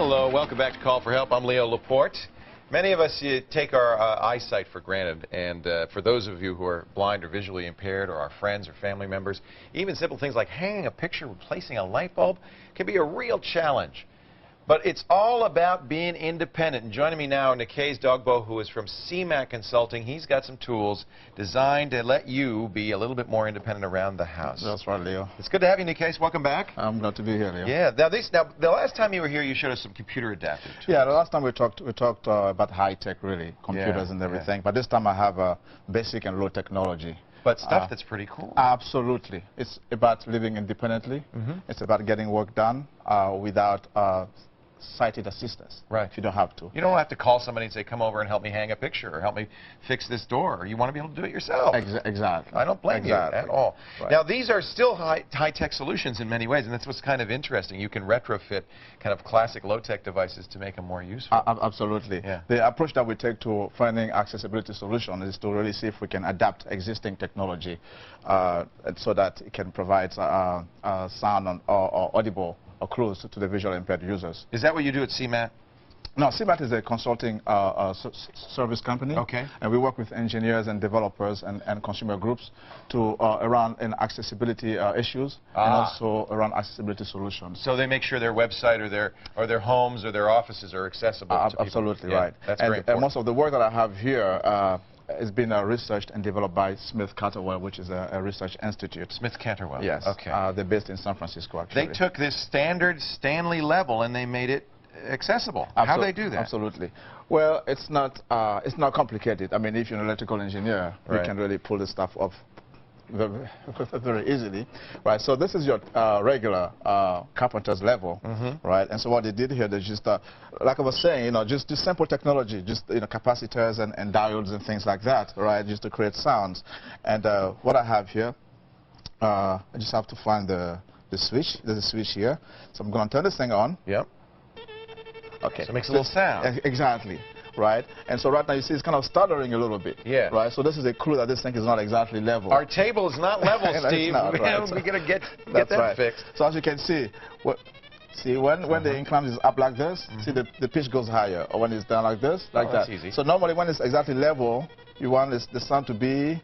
Hello, welcome back to Call for Help. I'm Leo Laporte. Many of us take our eyesight for granted, and for those of you who are blind or visually impaired, or our friends or family members, even simple things like hanging a picture, replacing a light bulb, can be a real challenge. But it's all about being independent. And joining me now, Nicaise Dogbo, who is from CMAT Consulting. He's got some tools designed to let you be a little bit more independent around the house. That's right, Leo. It's good to have you, Nicaise. Welcome back. I'm glad to be here, Leo. Yeah. Now, the last time you were here, you showed us some computer-adapted tools. Yeah, the last time we talked about high-tech, really, computers and everything. Yeah. But this time I have basic and low technology. But stuff that's pretty cool. Absolutely. It's about living independently. It's about getting work done without sighted assistance. Right. If you don't have to. You don't have to call somebody and say, come over and help me hang a picture or help me fix this door. You want to be able to do it yourself. Exactly. I don't blame you at all. Right. Now, these are still high-tech solutions in many ways, and that's what's kind of interesting. You can retrofit kind of classic low-tech devices to make them more useful. Absolutely. Yeah. The approach that we take to finding accessibility solutions is to really see if we can adapt existing technology so that it can provide sound or audible or close to the visually impaired users. Is that what you do at CMAT? No, CMAT is a consulting service company. Okay. And we work with engineers and developers and consumer groups to around accessibility issues and also around accessibility solutions. So they make sure their website or their homes or their offices are accessible to people. Absolutely, right. That's very important. And most of the work that I have here it's been researched and developed by Smith Catterwell, which is a research institute. Smith Catterwell. Yes. Okay. They're based in San Francisco, actually. They took this standard Stanley level and they made it accessible. How do they do that? Absolutely. Well, it's not complicated. I mean, if you're an electrical engineer, you can really pull this stuff off very easily, right? So this is your regular carpenter's level, right? And so what they did here, they just, like I was saying, just simple technology, just capacitors and diodes and things like that, right? Just to create sounds. And what I have here, I just have to find the switch. There's a switch here, so I'm going to turn this thing on. Yep. Okay. So it makes a little sound. Exactly. Right? And so right now you see it's kind of stuttering a little bit. Yeah. Right? So this is a clue that this thing is not exactly level. Our table is not level, Steve. Not, right. We're going to get that fixed. So as you can see, when the incline is up like this, see the pitch goes higher. Or when it's down like this, like that. That's easy. So normally when it's exactly level, you want the sound to be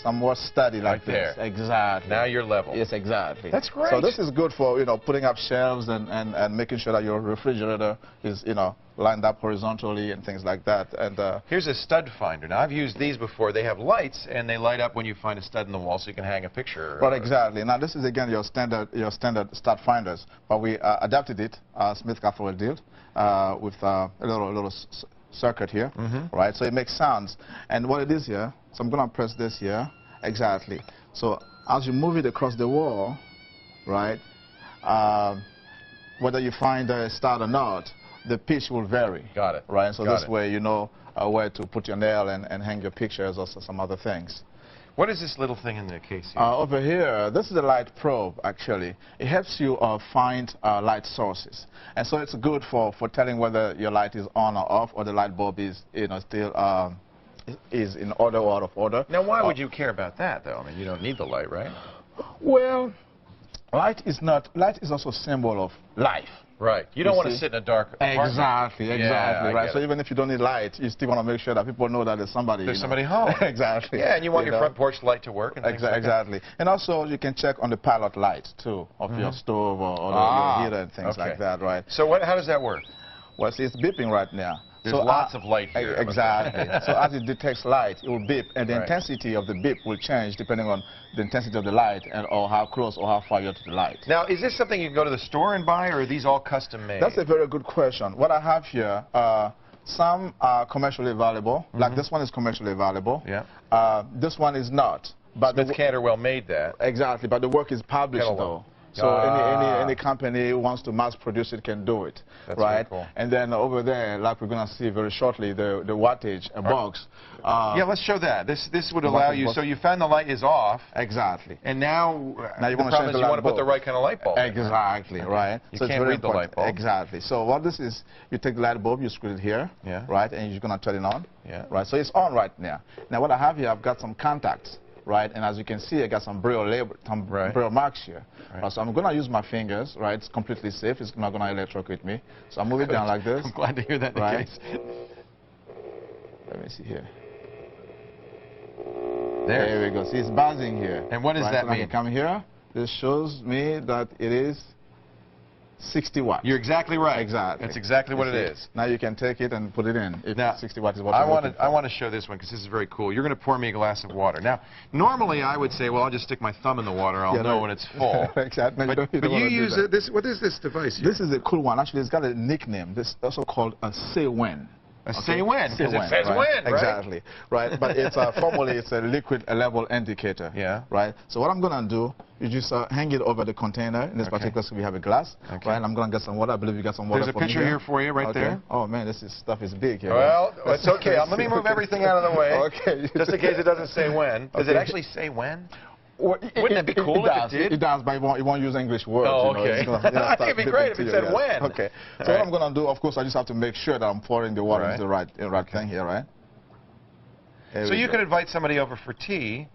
somewhat steady like this. There. Exactly. Now you're level. Yes, exactly. That's great. So this is good for putting up shelves and making sure that your refrigerator is lined up horizontally and things like that. And here's a stud finder. Now I've used these before. They have lights and they light up when you find a stud in the wall, so you can hang a picture. Right, exactly. Now this is again your standard stud finders, but we adapted it. Smith Catterwell did with a little circuit here, right? So it makes sounds. And what it is here, so I'm going to press this here, exactly. So as you move it across the wall, right, whether you find a stud or not, the pitch will vary. Got it. Right, so this way you know where to put your nail and hang your pictures or some other things. What is this little thing in the case here? Over here, this is a light probe, actually. It helps you find light sources. And so it's good for telling whether your light is on or off, or the light bulb is still is in order or out of order. Now, why would you care about that, though? I mean, you don't need the light, right? Well, light is also a symbol of life. Right. You don't want to sit in a dark apartment. Exactly, right. So even if you don't need light, you still want to make sure that people know that there's somebody. There's somebody home. Exactly. Yeah, and you want your front porch light to work. And exactly. And also you can check on the pilot light too of your stove or your heater and things like that, right? So how does that work? Well, see, it's beeping right now. There's lots of light here. Exactly. So as it detects light, it will beep, and the intensity of the beep will change depending on the intensity of the light or how close or how far you're to the light. Now, is this something you can go to the store and buy, or are these all custom made? That's a very good question. What I have here, some are commercially available. Like this one is commercially available. Yeah. This one is not. But Smith Catterwell made that. Exactly, but the work is published though. So any company who wants to mass produce it can do it. That's right? Very cool. And then over there, like we're going to see very shortly, the wattage box. Yeah, let's show that. This would allow you, so you found the light is off. Exactly. And now you the problem is you want to put the right kind of light bulb. Exactly, right. You so can't read the light bulb. Exactly. So what this is, you take the light bulb, you screw it here, right, and you're going to turn it on. Yeah. Right, so it's on right now. Now what I have here, I've got some contacts. right? And as you can see, I got some braille label, some braille marks here. Right. So I'm going to use my fingers, right? It's completely safe. It's not going to electrocute me. So I move it down like this. I'm glad to hear that, Nicaise. Let me see here. There we go. See, it's buzzing here. And what does that mean? I can come here. This shows me that it is 60 watts. You're exactly right. Exactly. That's exactly what it is. Now you can take it and put it in. If now, 60 watts is what I want to show this one because this is very cool. You're going to pour me a glass of water. Now, normally I would say, well, I'll just stick my thumb in the water. I'll know when it's full. Exactly. No, but you use it. What is this device here? This is a cool one. Actually, it's got a nickname. This is also called a say when. Say when, because it says when, right? Exactly, right? But it's formally it's a liquid level indicator. Yeah. Right. So what I'm gonna do, you just hang it over the container. In this particular, so we have a glass. Okay. Right. I'm gonna get some water. I believe you got some water. There's a picture here for you, right there. Oh man, stuff is big here. Well, it's okay. Let me move everything out of the way. Okay. Just in case it doesn't say when. Does it actually say when? Well, wouldn't it be cool if it did? It does, but it won't use English words. Oh, okay. I think it'd be great if it said when. Okay. So what I'm going to do, of course, I just have to make sure that I'm pouring the water into the right thing here, right? So you could invite somebody over for tea,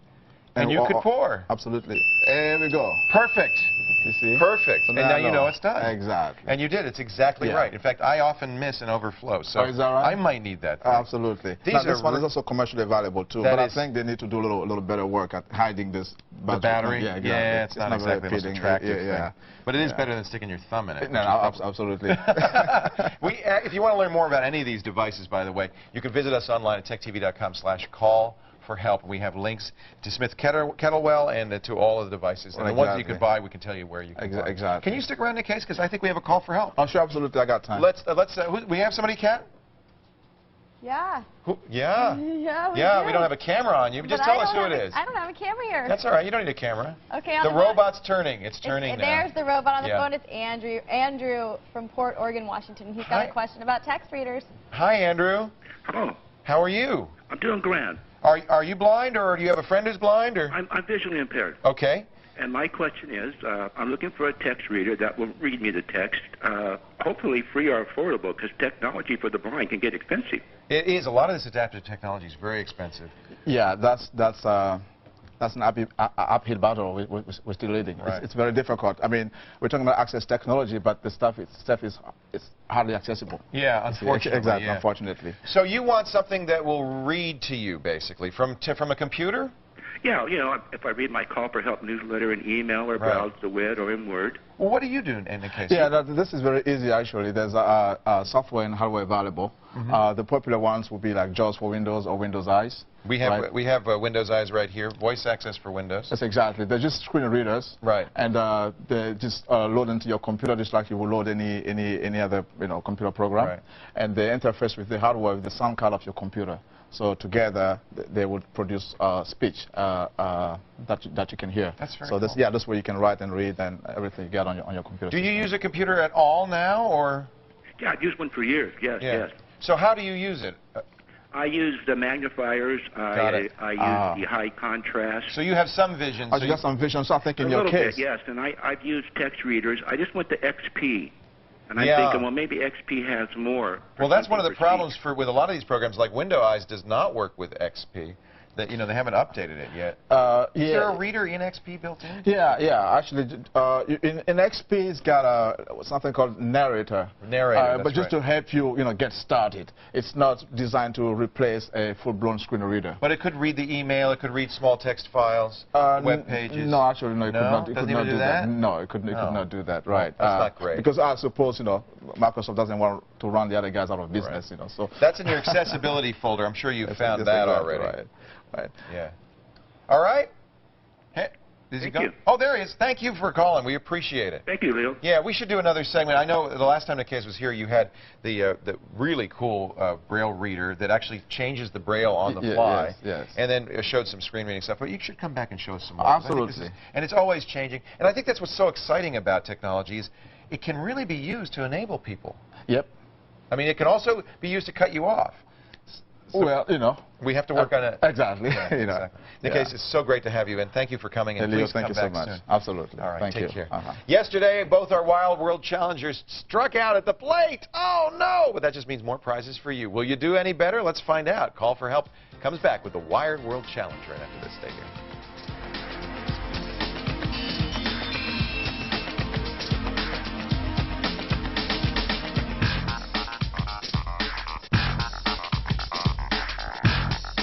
and you could pour. Absolutely. There we go. Perfect. You see? Perfect. So now you know it's done. Exactly. And you did. It's exactly right. In fact, I often miss an overflow, so is that right? I might need that thing. Absolutely. This one is also commercially valuable too, but I think they need to do a little better work at hiding this battery. The battery? Yeah, exactly. Yeah, it's not exactly the most attractive thing. But it is better than sticking your thumb in it. No, absolutely. If you want to learn more about any of these devices, by the way, you can visit us online at techtv.com/call. For help. We have links to Smith Kettlewell and to all of the devices. And the ones that you could buy, we can tell you where you can buy. Exactly. Can you stick around, Nicaise? Because I think we have a call for help. Oh, sure, absolutely. I got time. We have somebody, Kat? Yeah. Yeah. We don't have a camera on you. But just tell us who it is. I don't have a camera here. That's all right. You don't need a camera. Okay. The robot's turning. It's turning now. There's the robot on the phone. It's Andrew. Andrew from Port Oregon, Washington. He's got a question about text readers. Hi, Andrew. Hello. How are you? I'm doing grand. Are you blind, or do you have a friend who's blind, or? I'm visually impaired. Okay. And my question is, I'm looking for a text reader that will read me the text, hopefully free or affordable, because technology for the blind can get expensive. It is. A lot of this adaptive technology is very expensive. Yeah, that's an uphill battle we're still leading. Right. It's very difficult. I mean, we're talking about access technology, but the stuff is hardly accessible. Yeah, unfortunately. Exactly, unfortunately. So you want something that will read to you, basically, from a computer? Yeah, you know, if I read my call for help newsletter in email or browse the web or in Word. Well, what do you do in the case? Yeah, this is very easy, actually. There's software and hardware available. The popular ones would be like JAWS for Windows or Windows Eyes. We have Windows Eyes right here, voice access for Windows. Yes, exactly. They're just screen readers. Right. And they just load into your computer just like you would load any other computer program. Right. And they interface with the hardware with the sound card of your computer. So together they would produce speech that you can hear. That's very cool. That's where you can write and read and everything you get on your computer. Do you use a computer at all now, or? Yeah, I've used one for years. Yes. So how do you use it? I use the magnifiers. I use the high contrast. So you have some vision. You got some vision. So I think in your case. A little bit, yes. And I've used text readers. I just went to XP. And I'm thinking, well, maybe XP has more. Well, that's one of the problems with a lot of these programs, like Windows Eyes does not work with XP. That they haven't updated it yet. Is there a reader in XP built in? Yeah. Actually, in XP, it's got something called narrator. But just to help you, get started. It's not designed to replace a full-blown screen reader. But it could read the email. It could read small text files, web pages. No, actually, no. It could not do that. No, it could not do that. Right. That's not great. Because I suppose Microsoft doesn't want to run the other guys out of business. So that's in your accessibility folder. I'm sure you found that already. Right. Yeah. All right. Hey, is he going? Oh, there he is. Thank you for calling. We appreciate it. Thank you, Leo. Yeah, we should do another segment. I know the last time Nicaise was here, you had the really cool Braille reader that actually changes the Braille on the fly. Yes. And then showed some screen reading stuff. But you should come back and show us some more. Absolutely. And it's always changing. And I think that's what's so exciting about technology is it can really be used to enable people. Yep. I mean, it can also be used to cut you off. Well, you know. We have to work on it. Exactly. Yeah, you know. exactly. Nicaise, it's so great to have you, and thank you for coming. And Leo, please thank come you so back much. soon. Absolutely. All right, thank take you. care. Yesterday, both our Wild World challengers struck out at the plate. Oh, no! But that just means more prizes for you. Will you do any better? Let's find out. Call for Help comes back with the Wired World Challenge right after this. Stay here.